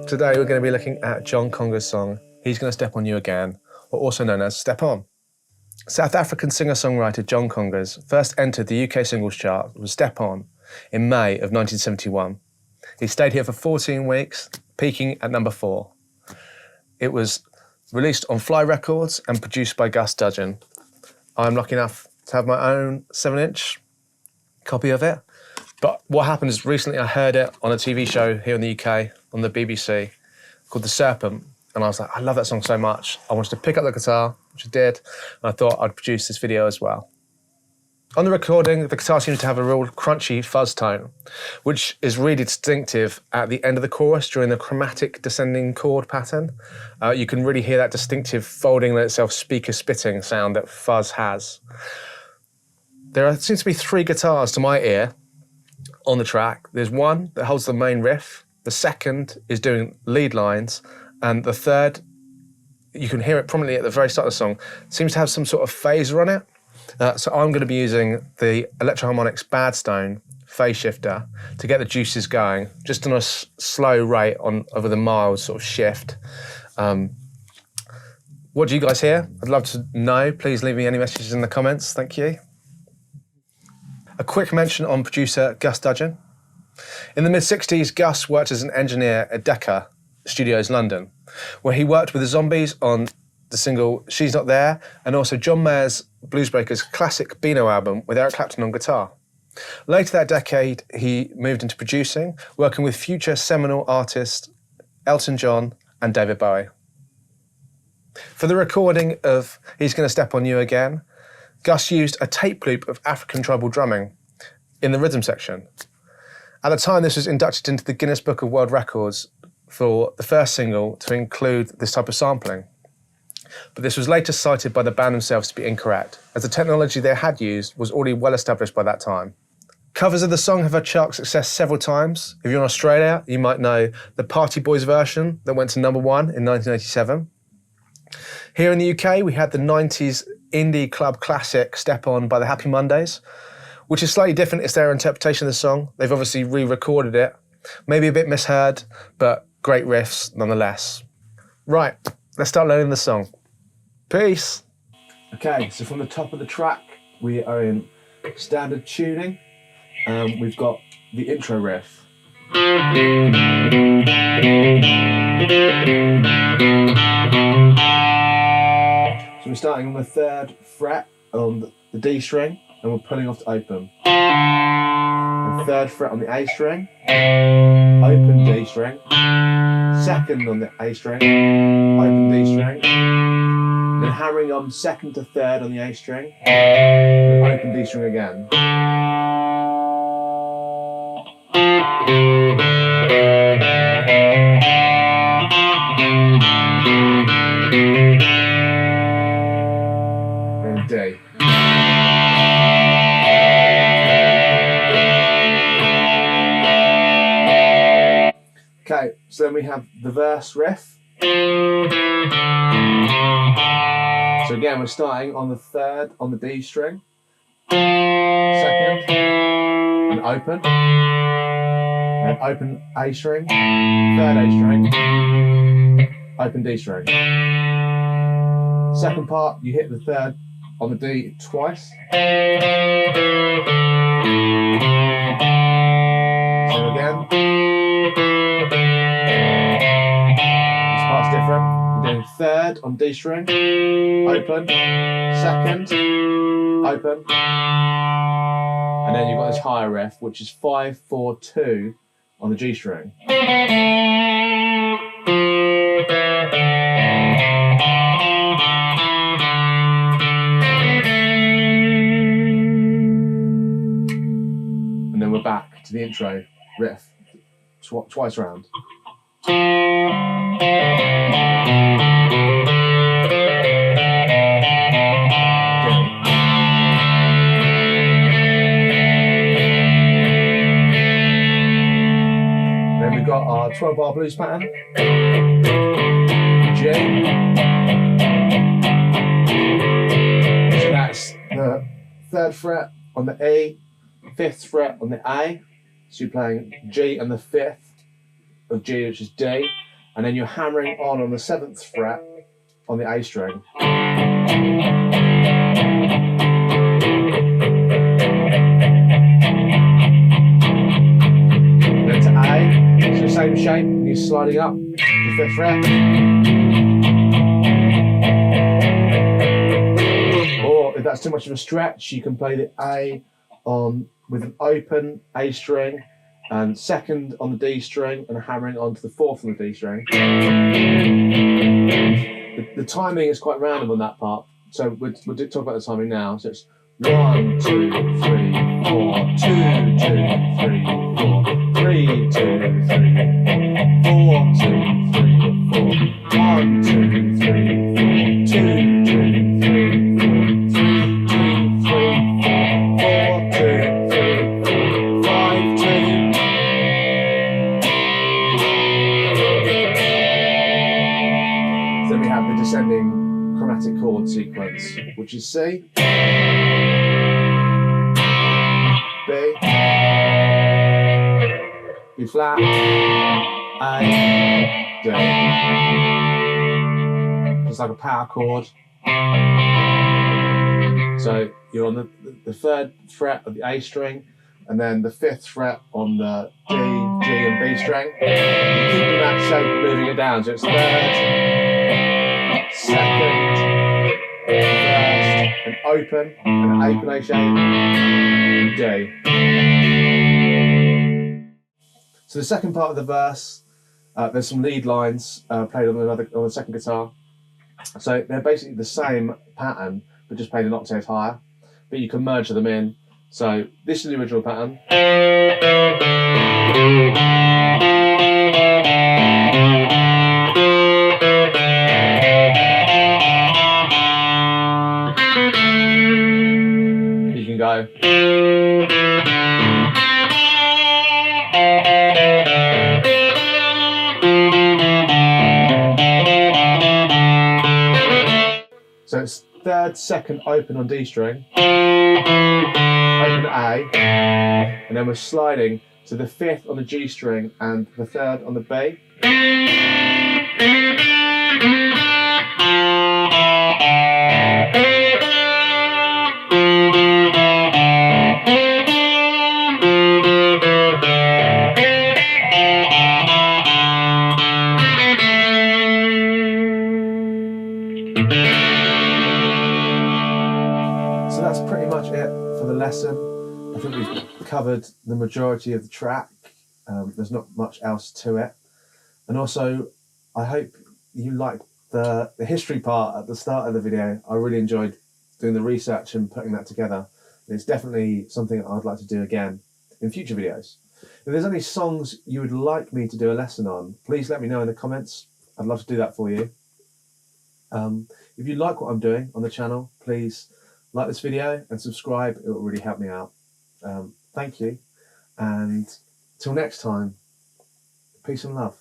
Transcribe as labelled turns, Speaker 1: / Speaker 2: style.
Speaker 1: Today we're going to be looking at John Kongos' song, He's Gonna Step On You Again, or also known as Step On. South African singer-songwriter John Kongos first entered the UK singles chart with Step On in May of 1971. He stayed here for 14 weeks, peaking at number 4. It was released on Fly Records and produced by Gus Dudgeon. I'm lucky enough to have my own 7-inch copy of it. But what happened is recently I heard it on a TV show here in the UK on the BBC called The Serpent. And I was like, I love that song so much. I wanted to pick up the guitar, which I did. And I thought I'd produce this video as well. On the recording, the guitar seems to have a real crunchy fuzz tone, which is really distinctive at the end of the chorus during the chromatic descending chord pattern. You can really hear that distinctive folding itself speaker spitting sound that fuzz has. There seems to be 3 guitars to my ear on the track. There's one that holds the main riff, the second is doing lead lines, and the third, you can hear it prominently at the very start of the song, seems to have some sort of phaser on it. So I'm going to be using the Electro-Harmonix Badstone phase shifter to get the juices going, just on a slow rate over the mild sort of shift. What do you guys hear? I'd love to know. Please leave me any messages in the comments. Thank you. A quick mention on producer Gus Dudgeon. In the mid-60s, Gus worked as an engineer at Decca Studios, London, where he worked with the Zombies on the single She's Not There, and also John Mayer's Bluesbreakers' classic Beano album with Eric Clapton on guitar. Later that decade, he moved into producing, working with future seminal artists Elton John and David Bowie. For the recording of He's Gonna Step On You Again, Gus used a tape loop of African tribal drumming in the rhythm section. At the time, this was inducted into the Guinness Book of World Records for the first single to include this type of sampling. But this was later cited by the band themselves to be incorrect, as the technology they had used was already well established by that time. Covers of the song have had chart success several times. If you're in Australia, you might know the Party Boys version that went to number 1 in 1987. Here in the UK, we had the 90s indie club classic Step On by the Happy Mondays, which is slightly different. It's their interpretation of the song. They've obviously re-recorded it, maybe a bit misheard, but great riffs nonetheless. Right, let's start learning the song. Peace. Okay, so from the top of the track, we are in standard tuning. We've got the intro riff. So we're starting on the 3rd fret on the D string, and we're pulling off to open. And 3rd fret on the A string, open D string, 2nd on the A string, open D string, then hammering on 2nd to 3rd on the A string, then open D string again. And D. Okay, so then we have the verse riff. So again, we're starting on the 3rd on the D string, 2nd, and open, and open A string, 3rd A string, open D string. Second part, you hit the 3rd on the D twice. on D string, open, second, open, and then you've got this higher riff, which is 5-4-2 on the G string. And then we're back to the intro riff, twice round. Then we've got our 12-bar blues pattern. G. So that's the 3rd fret on the E, 5th fret on the A. So you're playing G and the 5th of G, which is D. And then you're hammering on the 7th fret on the A string. Then to A, it's the same shape, and you're sliding up to the 5th fret. Or if that's too much of a stretch, you can play the A with an open A string, and 2nd on the D string, and hammering onto the 4th on the D string. The timing is quite random on that part, so we'll talk about the timing now. So it's 1, 2, 3, 4, 2, 2, 3, 4, 3, 2, 3, 4, 2, 3, 4, 1, 2, 3, 4, 2, 2, 3, 4, 3, 2, 3, 4, 4, 2, 3, 4, 5, 2. Then we have the descending chromatic chord sequence, which is C, B, B flat, A, D. It's like a power chord. So you're on the 3rd fret of the A string, and then the 5th fret on the D, G, and B string. You're keeping that shape and moving it down. So it's 3rd, 2nd, 1st, and open, and an A play shape, D. So the second part of the verse, there's some lead lines played on the 2nd guitar. So they're basically the same pattern, but just played an octave higher. But you can merge them in. So this is the original pattern. You can go. So it's 3rd, 2nd, open on D string, open A, and then we're sliding to the 5th on the G string and the 3rd on the B. So that's pretty much it for the lesson. I think we've covered the majority of the track. There's not much else to it. And also, I hope you liked the history part at the start of the video. I really enjoyed doing the research and putting that together. It's definitely something I'd like to do again in future videos. If there's any songs you would like me to do a lesson on, please let me know in the comments. I'd love to do that for you. If you like what I'm doing on the channel, please like this video and subscribe. It will really help me out. Thank you, and till next time, peace and love.